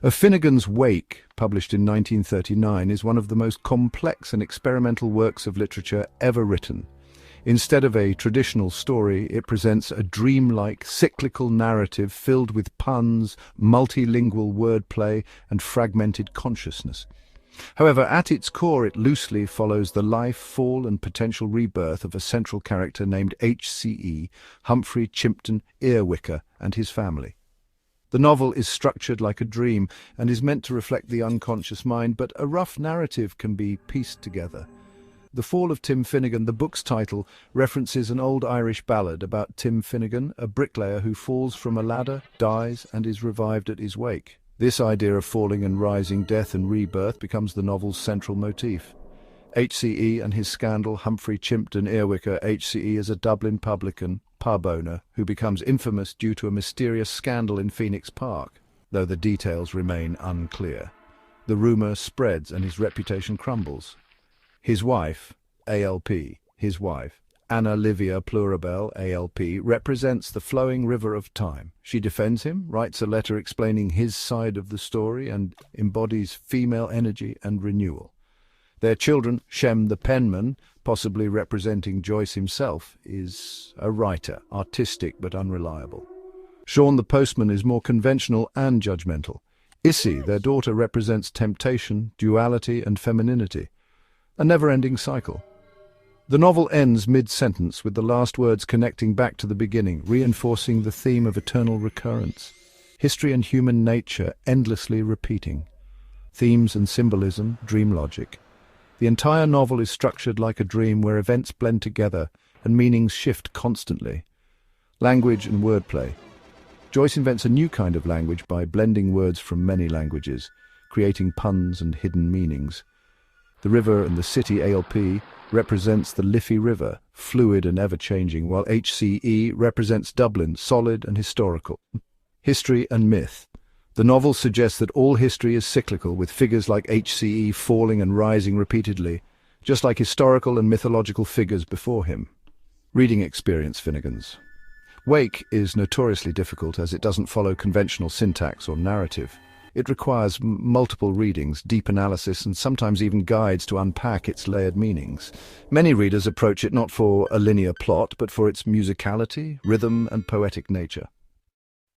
Of Finnegans Wake, published in 1939, is one of the most complex and experimental works of literature ever written. Instead of a traditional story, it presents a dreamlike, cyclical narrative filled with puns, multilingual wordplay, and fragmented consciousness. However, at its core, it loosely follows the life, fall, and potential rebirth of a central character named H.C.E., Humphrey Chimpden Earwicker, and his family. The novel is structured like a dream and is meant to reflect the unconscious mind, but a rough narrative can be pieced together. The Fall of Tim Finnegan, the book's title, references an old Irish ballad about Tim Finnegan, a bricklayer who falls from a ladder, dies, and is revived at his wake. This idea of falling and rising, death and rebirth becomes the novel's central motif. H.C.E. and his scandal. Humphrey Chimpden Earwicker. H.C.E. is a Dublin publican, pub owner, who becomes infamous due to a mysterious scandal in Phoenix Park, though the details remain unclear. The rumour spreads and his reputation crumbles. His wife, Anna Livia Plurabelle, A.L.P., represents the flowing river of time. She defends him, writes a letter explaining his side of the story, and embodies female energy and renewal. Their children, Shem the penman, possibly representing Joyce himself, is a writer, artistic but unreliable. Sean the postman is more conventional and judgmental. Issy, their daughter, represents temptation, duality and femininity. A never-ending cycle. The novel ends mid-sentence with the last words connecting back to the beginning, reinforcing the theme of eternal recurrence. History and human nature endlessly repeating. Themes and symbolism, dream logic. The entire novel is structured like a dream where events blend together and meanings shift constantly. Language and wordplay. Joyce invents a new kind of language by blending words from many languages, creating puns and hidden meanings. The river and the city, A.L.P., represents the Liffey River, fluid and ever-changing, while H.C.E. represents Dublin, solid and historical. History and myth. The novel suggests that all history is cyclical, with figures like H.C.E. falling and rising repeatedly, just like historical and mythological figures before him. Reading experience. Finnegans Wake is notoriously difficult as it doesn't follow conventional syntax or narrative. It requires multiple readings, deep analysis, and sometimes even guides to unpack its layered meanings. Many readers approach it not for a linear plot, but for its musicality, rhythm, and poetic nature.